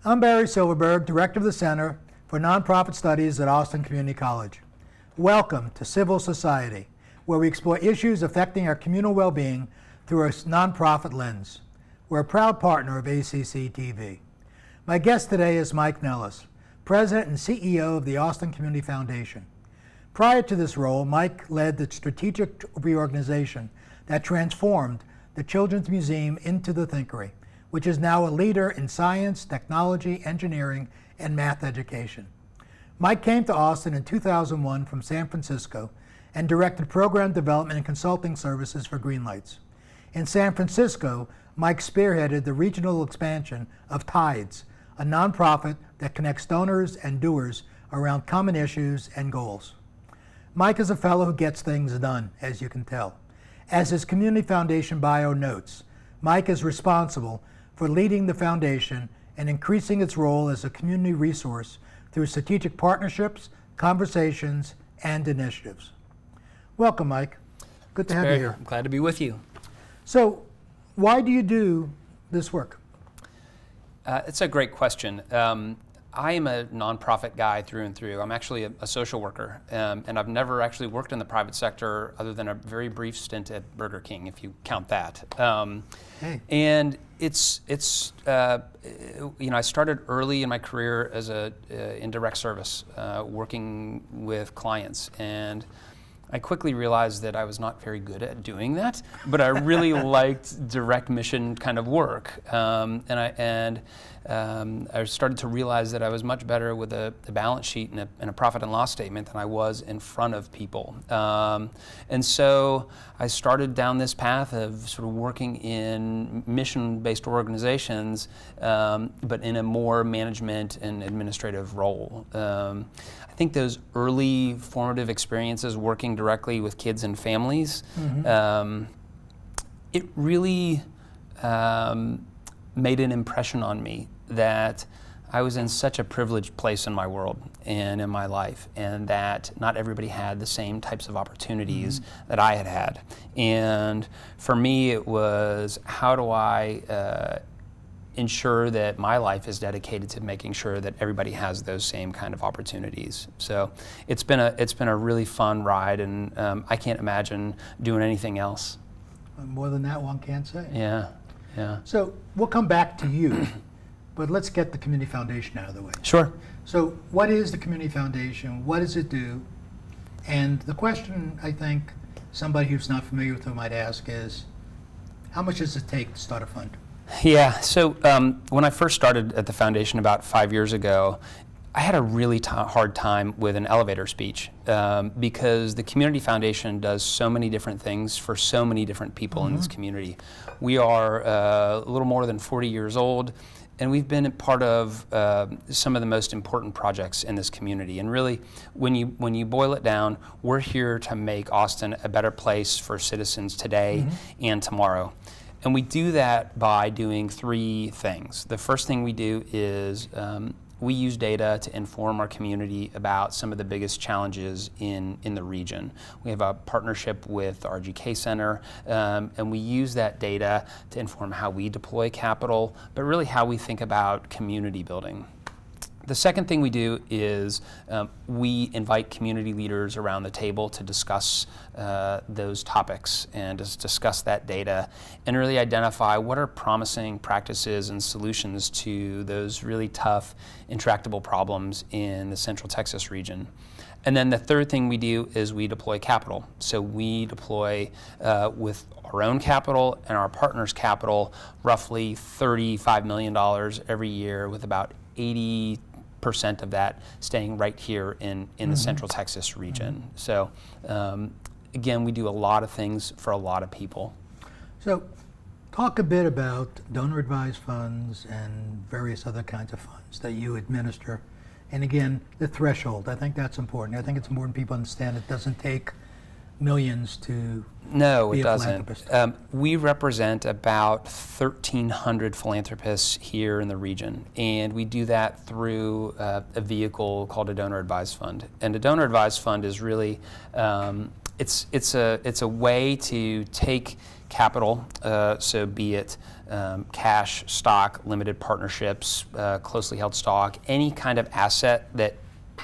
I'm Barry Silverberg, Director of the Center for Nonprofit Studies at Austin Community College. Welcome to Civil Society, where we explore issues affecting our communal well-being through a nonprofit lens. We're a proud partner of ACC TV. My guest today is Mike Nellis, President and CEO of the Austin Community Foundation. Prior to this role, Mike led the strategic reorganization that transformed the Children's Museum into the Thinkery, which is now a leader in science, technology, engineering, and math education. Mike came to Austin in 2001 from San Francisco and directed program development and consulting services for Greenlights. In San Francisco, Mike spearheaded the regional expansion of Tides, a nonprofit that connects donors and doers around common issues and goals. Mike is a fellow who gets things done, as you can tell. As his Community Foundation bio notes, Mike is responsible for leading the foundation and increasing its role as a community resource through strategic partnerships, conversations, and initiatives. Welcome, Mike. Good to have you here. I'm glad to be with you. So, why do you do this work? It's a great question. I am a nonprofit guy through and through. I'm actually a social worker, and I've never actually worked in the private sector other than a very brief stint at Burger King, if you count that. Hey. And it's you know, I started early in my career as in direct service, working with clients, and I quickly realized that I was not very good at doing that, but I really liked direct mission kind of work, and I started to realize that I was much better with a balance sheet and a profit and loss statement than I was in front of people. And so I started down this path of sort of working in mission-based organizations, but in a more management and administrative role. I think those early formative experiences working directly with kids and families, it really made an impression on me that I was in such a privileged place in my world and in my life, and that not everybody had the same types of opportunities that I had had. And for me, it was, how do I ensure that my life is dedicated to making sure that everybody has those same kind of opportunities. So it's been a really fun ride, and I can't imagine doing anything else. More than that, one can't say. Yeah, yeah. So we'll come back to you, but let's get the Community Foundation out of the way. Sure. So what is the Community Foundation? What does it do? And the question I think somebody who's not familiar with it might ask is, how much does it take to start a fund? Yeah, so when I first started at the foundation about 5 years ago, I had a really hard time with an elevator speech because the Community Foundation does so many different things for so many different people in this community. We are a little more than 40 years old, and we've been a part of some of the most important projects in this community. And really, when you boil it down, we're here to make Austin a better place for citizens today and tomorrow. And we do that by doing three things. The first thing we do is we use data to inform our community about some of the biggest challenges in the region. We have a partnership with the RGK Center, and we use that data to inform how we deploy capital, but really how we think about community building. The second thing we do is we invite community leaders around the table to discuss those topics and to discuss that data and really identify what are promising practices and solutions to those really tough, intractable problems in the Central Texas region. And then the third thing we do is we deploy capital. So we deploy with our own capital and our partners' capital roughly $35 million every year, with about 80% of that staying right here in the Central Texas region. So again, we do a lot of things for a lot of people. So talk a bit about donor advised funds and various other kinds of funds that you administer. And again, the threshold, I think that's important. I think it's important people understand it doesn't take millions to be a philanthropist. We represent about 1,300 philanthropists here in the region, and we do that through a vehicle called a donor advised fund. And a donor advised fund is really it's a way to take capital, so be it cash, stock, limited partnerships, closely held stock, any kind of asset that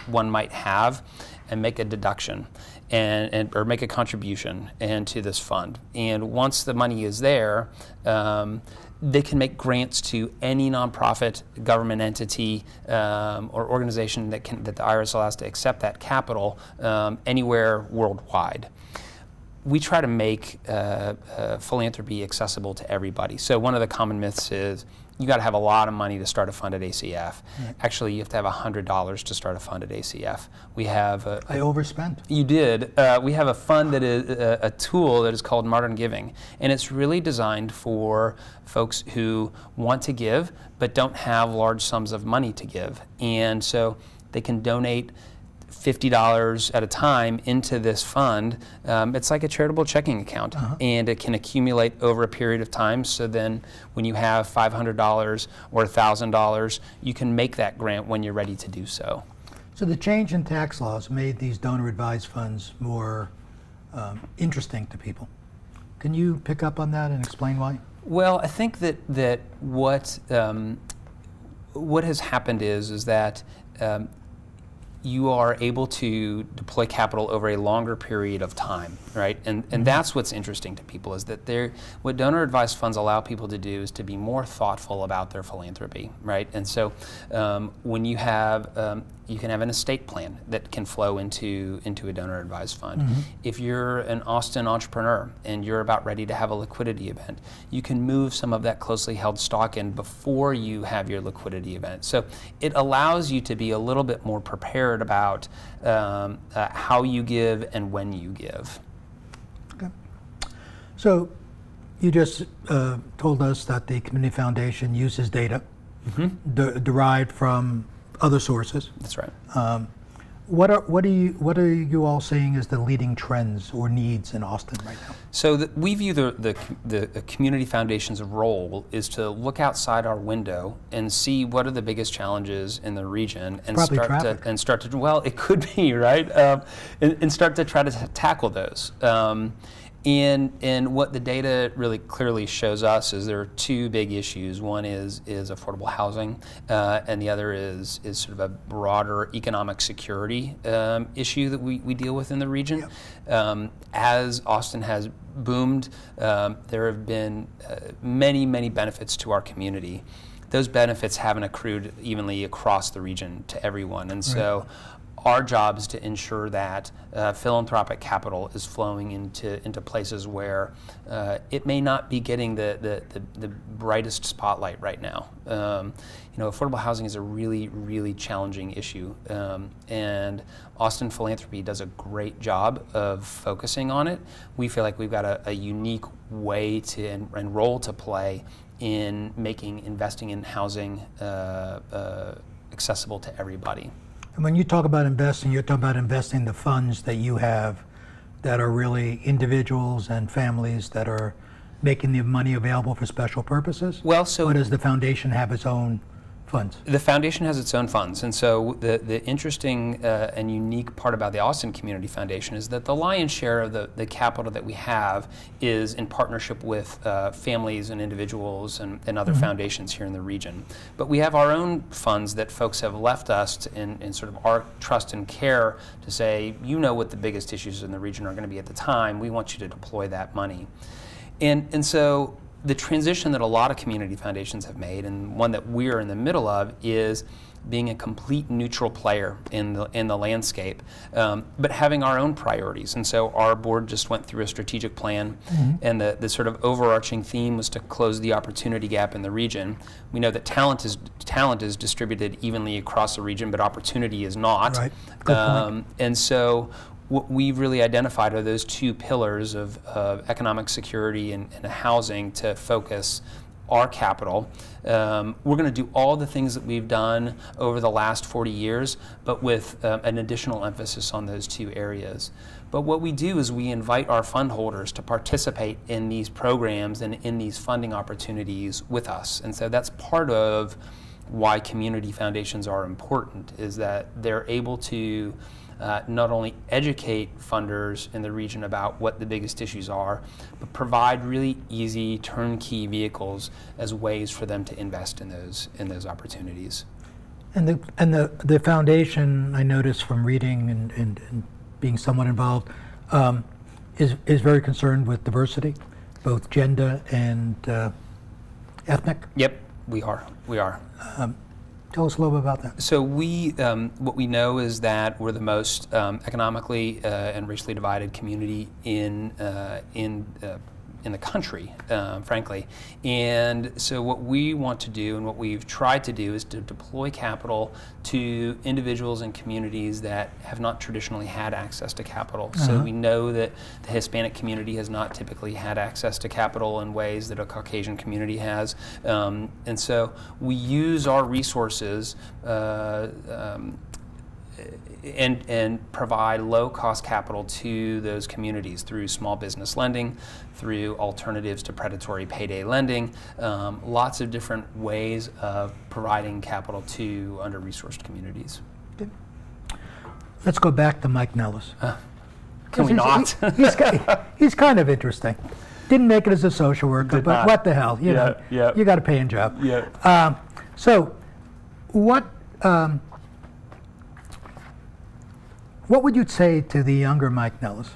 one might have, and make a deduction or make a contribution into this fund. And once the money is there, they can make grants to any nonprofit, government entity, or organization that the IRS allows to accept that capital anywhere worldwide. We try to make philanthropy accessible to everybody. So one of the common myths is you got to have a lot of money to start a fund at ACF. Right. Actually, you have to have $100 to start a fund at ACF. We have I overspent. You did. We have a fund that is a tool that is called Modern Giving, and it's really designed for folks who want to give but don't have large sums of money to give, and so they can donate $50 at a time into this fund. It's like a charitable checking account, and it can accumulate over a period of time. So then when you have $500 or $1,000, you can make that grant when you're ready to do so. So the change in tax laws made these donor-advised funds more interesting to people. Can you pick up on that and explain why? Well, I think that what has happened is that you are able to deploy capital over a longer period of time, right? And that's what's interesting to people, is that what donor-advised funds allow people to do is to be more thoughtful about their philanthropy, right? And so when you have, you can have an estate plan that can flow into a donor-advised fund. If you're an Austin entrepreneur and you're about ready to have a liquidity event, you can move some of that closely held stock in before you have your liquidity event. So it allows you to be a little bit more prepared about how you give and when you give. Okay. So you just told us that the Community Foundation uses data derived from other sources. That's right. What are you all seeing as the leading trends or needs in Austin right now? So we view the Community Foundation's role is to look outside our window and see what are the biggest challenges in the region, and start to well, it could be, right, and start to try to tackle those. And what the data really clearly shows us is there are two big issues. One is affordable housing, and the other is sort of a broader economic security issue that we deal with in the region. Yep. As Austin has boomed, there have been many benefits to our community. Those benefits haven't accrued evenly across the region to everyone, and so our job is to ensure that philanthropic capital is flowing into places where it may not be getting the brightest spotlight right now. Affordable housing is a really challenging issue, and Austin Philanthropy does a great job of focusing on it. We feel like we've got a unique way to and role to play in making investing in housing accessible to everybody. And when you talk about investing, you're talking about investing the funds that you have that are really individuals and families that are making the money available for special purposes? Well, so or does the foundation have its own funds? The foundation has its own funds, and so the interesting and unique part about the Austin Community Foundation is that the lion's share of the capital that we have is in partnership with families and individuals and other foundations here in the region. But we have our own funds that folks have left us in sort of our trust and care to say, you know what the biggest issues in the region are going to be at the time, we want you to deploy that money. And so the transition that a lot of community foundations have made, and one that we're in the middle of, is being a complete neutral player in the landscape, but having our own priorities. And so our board just went through a strategic plan, and the sort of overarching theme was to close the opportunity gap in the region. We know that talent is distributed evenly across the region, but opportunity is not. Right. Good point. And so what we've really identified are those two pillars of economic security and housing to focus our capital. We're going to do all the things that we've done over the last 40 years, but with an additional emphasis on those two areas. But what we do is we invite our fund holders to participate in these programs and in these funding opportunities with us. And so that's part of why community foundations are important is that they're able to not only educate funders in the region about what the biggest issues are, but provide really easy turnkey vehicles as ways for them to invest in those opportunities. And the foundation, I noticed from reading and being somewhat involved, is very concerned with diversity, both gender and ethnic. Yep, we are. Tell us a little bit about that. So what we know is that we're the most economically and racially divided community in the country, frankly. And so what we want to do and what we've tried to do is to deploy capital to individuals and communities that have not traditionally had access to capital. So we know that the Hispanic community has not typically had access to capital in ways that a Caucasian community has. And so we use our resources and provide low-cost capital to those communities through small business lending, through alternatives to predatory payday lending, lots of different ways of providing capital to under-resourced communities. Okay. Let's go back to Mike Nellis. Can we not? He's kind of interesting. Didn't make it as a social worker, but what the hell, you know, you got a paying job. Yeah. So what would you say to the younger Mike Nellis?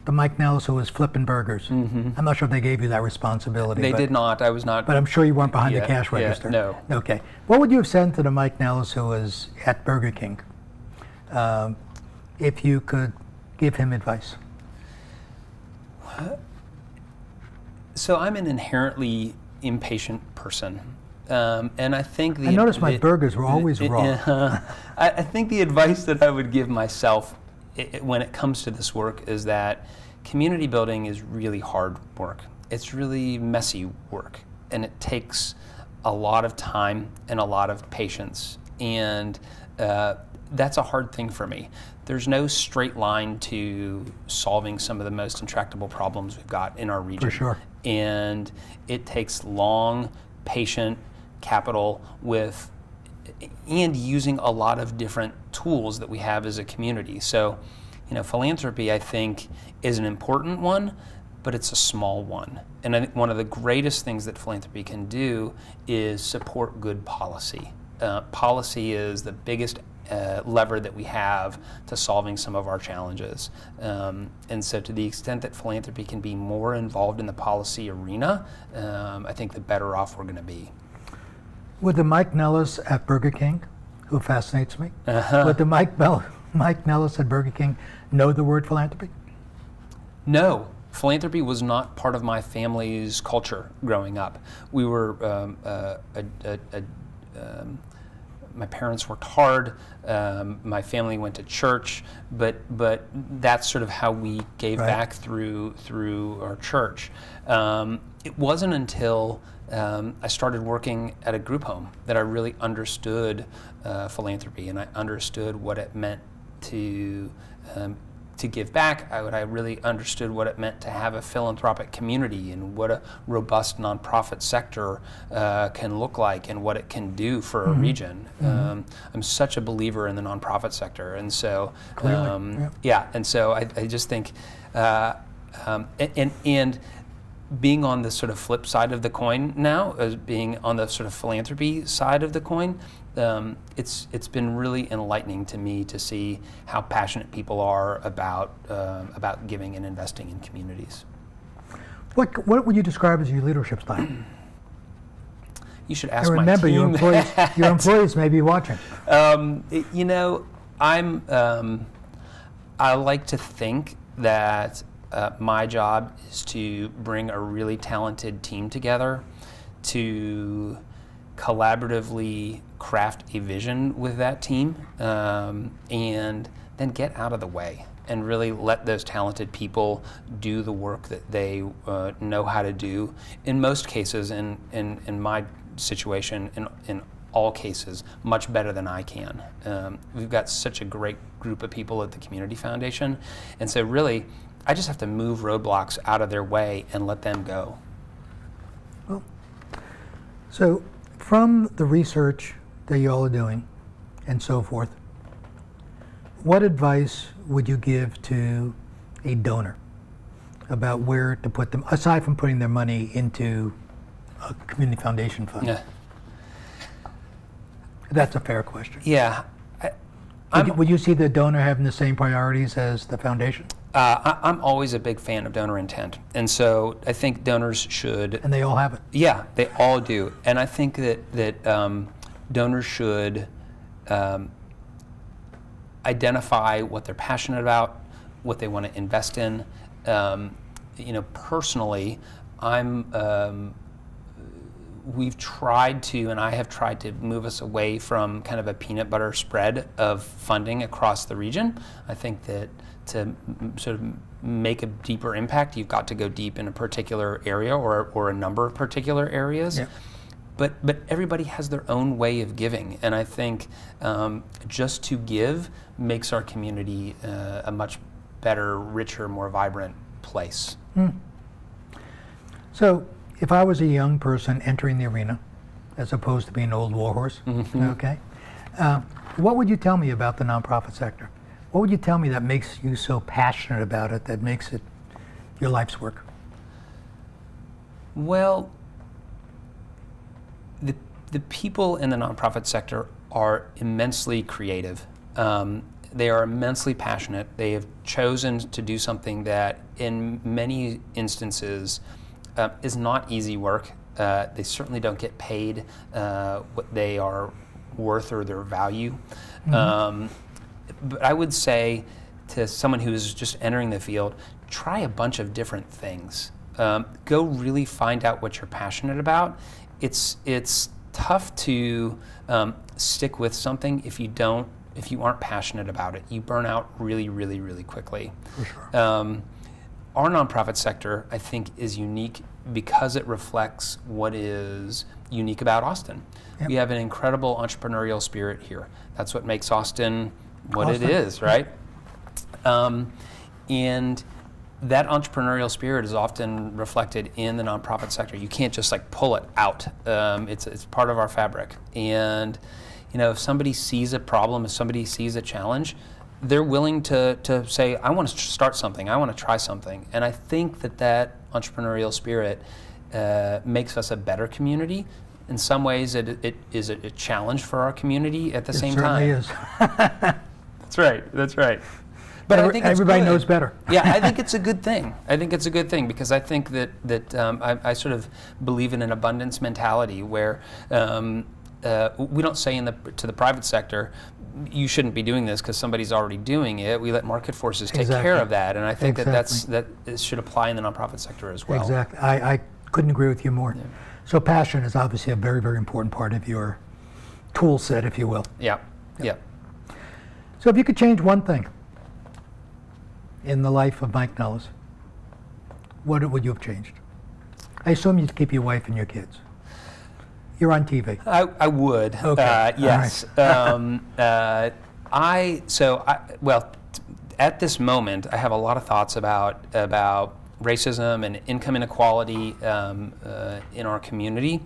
The Mike Nellis who was flipping burgers. I'm not sure if they gave you that responsibility. They did not. I was not. But I'm sure you weren't behind the cash register. No. Okay. What would you have said to the Mike Nellis who was at Burger King, if you could give him advice? So I'm an inherently impatient person. And I think I noticed my burgers were always raw. I think the advice that I would give myself when it comes to this work is that community building is really hard work. It's really messy work, and it takes a lot of time and a lot of patience, and that's a hard thing for me. There's no straight line to solving some of the most intractable problems we've got in our region. For sure. And it takes long, patient capital and using a lot of different tools that we have as a community. So, philanthropy, I think, is an important one, but it's a small one. And I think one of the greatest things that philanthropy can do is support good policy. Policy is the biggest lever that we have to solving some of our challenges. And so to the extent that philanthropy can be more involved in the policy arena, I think the better off we're going to be. Would the Mike Nellis at Burger King, who fascinates me, would the Mike Nellis at Burger King know the word philanthropy? No. Philanthropy was not part of my family's culture growing up. We were, my parents worked hard, my family went to church, but that's sort of how we gave back through our church. It wasn't until I started working at a group home that I really understood philanthropy, and I understood what it meant to give back. I really understood what it meant to have a philanthropic community and what a robust nonprofit sector can look like and what it can do for a region. I'm such a believer in the nonprofit sector, and so and so I just think and being on the sort of flip side of the coin now, as being on the sort of philanthropy side of the coin, it's been really enlightening to me to see how passionate people are about giving and investing in communities. What would you describe as your leadership style? You should ask my team. And remember, your employees may be watching. I like to think that my job is to bring a really talented team together, to collaboratively craft a vision with that team, and then get out of the way and really let those talented people do the work that they know how to do. In most cases, in my situation, in all cases, much better than I can. We've got such a great group of people at the Community Foundation, and so really, I just have to move roadblocks out of their way and let them go. Well, so from the research that you all are doing and so forth, what advice would you give to a donor about where to put them, aside from putting their money into a community foundation fund? Yeah. That's a fair question. Yeah. Would you see the donor having the same priorities as the foundation? I'm always a big fan of donor intent. And so I think donors should... And they all have it. Yeah, they all do. And I think that donors should identify what they're passionate about, what they want to invest in. Personally, we've tried to, and I have tried to move us away from kind of a peanut butter spread of funding across the region. I think that to sort of make a deeper impact, you've got to go deep in a particular area or a number of particular areas. Yeah. But everybody has their own way of giving, and I think just to give makes our community a much better, richer, more vibrant place. So, if I was a young person entering the arena, as opposed to being an old warhorse, okay, what would you tell me about the nonprofit sector? What would you tell me that makes you so passionate about it, that makes it your life's work? Well, the people in the nonprofit sector are immensely creative. They are immensely passionate. They have chosen to do something that, in many instances, is not easy work. They certainly don't get paid what they are worth or their value. But I would say to someone who is just entering the field, try a bunch of different things. Go really find out what you're passionate about. It's tough to stick with something if you aren't passionate about it. You burn out really, really, really quickly. For sure. Our nonprofit sector, I think, is unique because it reflects what is unique about Austin. Yep. We have an incredible entrepreneurial spirit here. That's what makes Austin what it is, right? And that entrepreneurial spirit is often reflected in the nonprofit sector. You can't just like pull it out. It's part of our fabric. And if somebody sees a problem, if somebody sees a challenge, they're willing to say, I want to start something, I want to try something. And I think that entrepreneurial spirit makes us a better community. In some ways, it is a challenge for our community at the same time. It certainly is. That's right. But I think everybody knows better. Yeah, I think it's a good thing. I think it's a good thing because I think that I sort of believe in an abundance mentality where we don't say to the private sector, you shouldn't be doing this because somebody's already doing it. We let market forces take care of that, and I think that should apply in the nonprofit sector as well. Exactly. I couldn't agree with you more. Yeah. So passion is obviously a very, very important part of your tool set, if you will. Yeah. So if you could change one thing in the life of Mike Nellis, what would you have changed? I assume you'd keep your wife and your kids. You're on TV. I would. Okay. Yes. Right. Well, at this moment, I have a lot of thoughts about racism and income inequality in our community.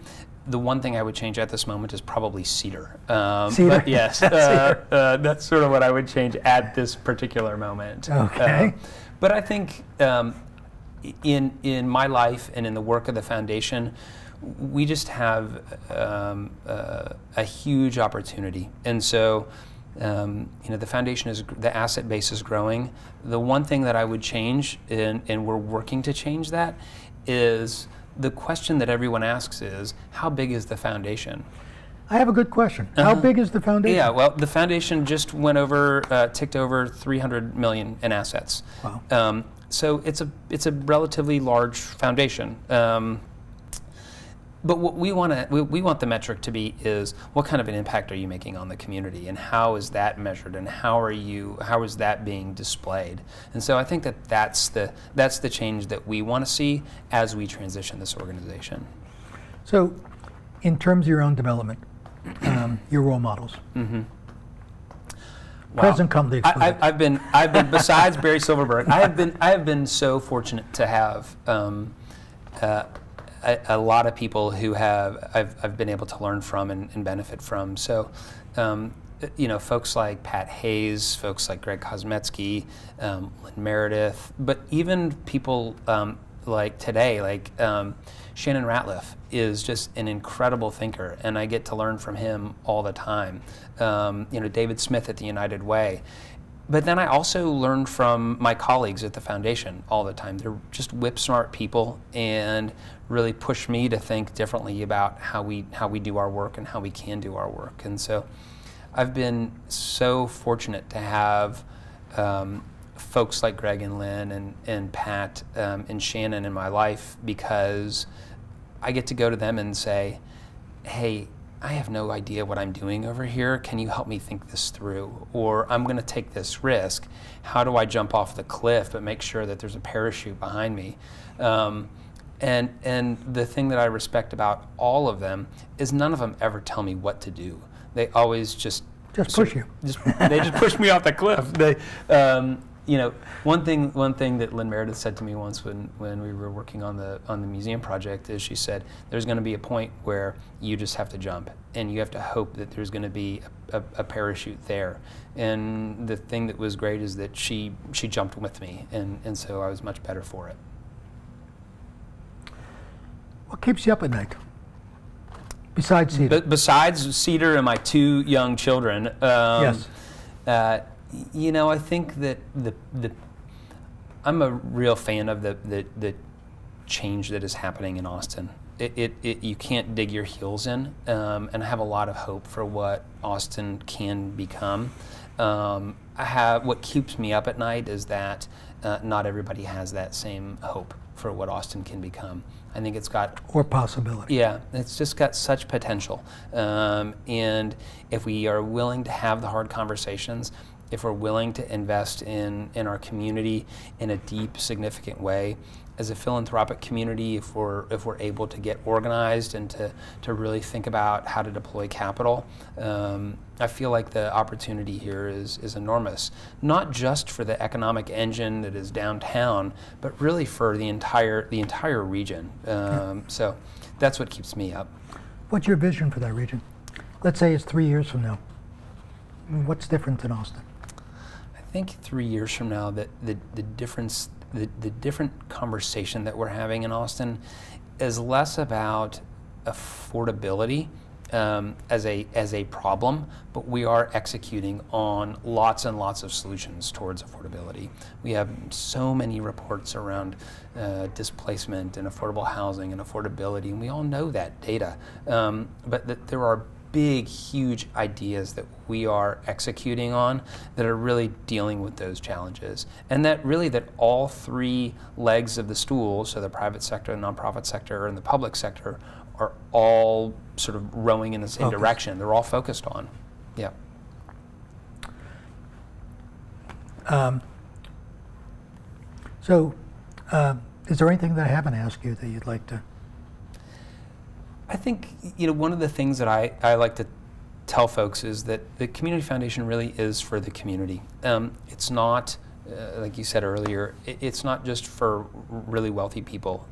The one thing I would change at this moment is probably Cedar. Cedar? But yes, that's sort of what I would change at this particular moment. Okay. But I think in my life and in the work of the foundation, we just have a huge opportunity. And so, the foundation the asset base is growing. The one thing that I would change, and we're working to change that, is the question that everyone asks is, how big is the foundation? I have a good question. How big is the foundation? Yeah, well, the foundation just ticked over 300 million in assets. Wow. So it's a relatively large foundation. But what we want the metric to be is, what kind of an impact are you making on the community, and how is that measured, and how is that being displayed? And so I think that's the change that we want to see as we transition this organization. So, in terms of your own development, your role models. Mm-hmm. Wow. Present company. I've been besides Barry Silverberg, I have been so fortunate to have a lot of people who I've been able to learn from and benefit from. So, folks like Pat Hayes, folks like Greg Kosmetsky, Lynn Meredith, but even people like today, like Shannon Ratliff is just an incredible thinker, and I get to learn from him all the time. David Smith at the United Way. But then I also learn from my colleagues at the foundation all the time. They're just whip smart people and really push me to think differently about how we do our work and how we can do our work. And so I've been so fortunate to have folks like Greg and Lynn and Pat and Shannon in my life, because I get to go to them and say, hey, I have no idea what I'm doing over here. Can you help me think this through? Or I'm going to take this risk. How do I jump off the cliff but make sure that there's a parachute behind me? And the thing that I respect about all of them is none of them ever tell me what to do. They always just push you. They just push me off the cliff. They, one thing that Lynn Meredith said to me once when we were working on the museum project is, she said, there's going to be a point where you just have to jump, and you have to hope that there's going to be a parachute there. And the thing that was great is that she jumped with me, and so I was much better for it. What keeps you up at night? Besides Cedar? Besides Cedar and my 2 young children. Yes. I think that I'm a real fan of the change that is happening in Austin. You can't dig your heels in, and I have a lot of hope for what Austin can become. What keeps me up at night is that not everybody has that same hope for what Austin can become. I think it's got... Or possibility. Yeah, it's just got such potential. And if we are willing to have the hard conversations, if we're willing to invest in our community in a deep, significant way, as a philanthropic community, if we're able to get organized and to really think about how to deploy capital, I feel like the opportunity here is enormous. Not just for the economic engine that is downtown, but really for the entire region. So that's what keeps me up. What's your vision for that region? Let's say it's 3 years from now. What's different in Austin? I think 3 years from now, that the difference. The different conversation that we're having in Austin is less about affordability as a problem, but we are executing on lots and lots of solutions towards affordability. We have so many reports around displacement and affordable housing and affordability, and we all know that data, but that there are big, huge ideas that we are executing on that are really dealing with those challenges. And that all 3 legs of the stool, so the private sector, the nonprofit sector, and the public sector, are all sort of rowing in the same direction. They're all focused on. Yeah. Is there anything that I haven't asked you that you'd like to? I think one of the things that I like to tell folks is that the Community Foundation really is for the community. It's not, like you said earlier, it's not just for really wealthy people.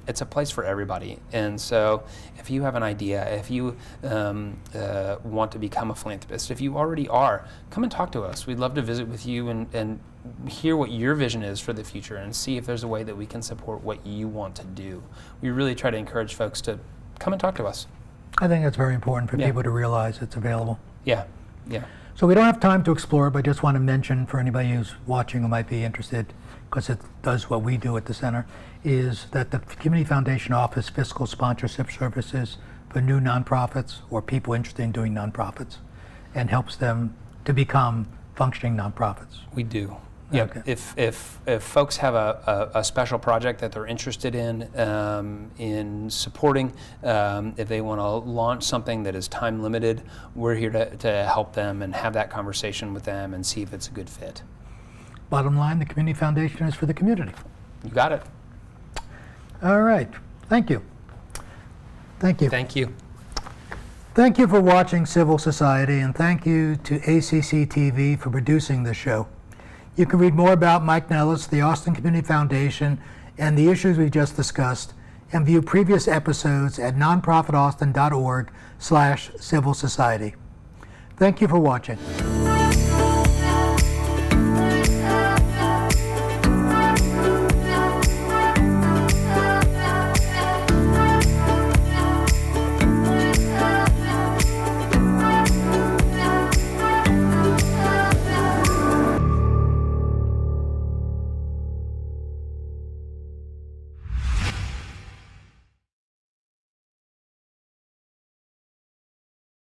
It's a place for everybody. And so if you have an idea, if you want to become a philanthropist, if you already are, come and talk to us. We'd love to visit with you and hear what your vision is for the future and see if there's a way that we can support what you want to do. We really try to encourage folks to come and talk to us. I think it's very important for people to realize it's available. Yeah, yeah. So we don't have time to explore, but I just want to mention for anybody who's watching who might be interested, because it does what we do at the center, is that the Community Foundation offers fiscal sponsorship services for new nonprofits or people interested in doing nonprofits, and helps them to become functioning nonprofits. We do. Yeah, okay. If folks have a special project that they're interested in supporting, if they want to launch something that is time limited, we're here to help them and have that conversation with them and see if it's a good fit. Bottom line, the Community Foundation is for the community. You got it. All right. Thank you. Thank you. Thank you. Thank you for watching Civil Society, and thank you to ACC TV for producing this show. You can read more about Mike Nellis, the Austin Community Foundation, and the issues we just discussed and view previous episodes at nonprofitaustin.org/civil society. Thank you for watching.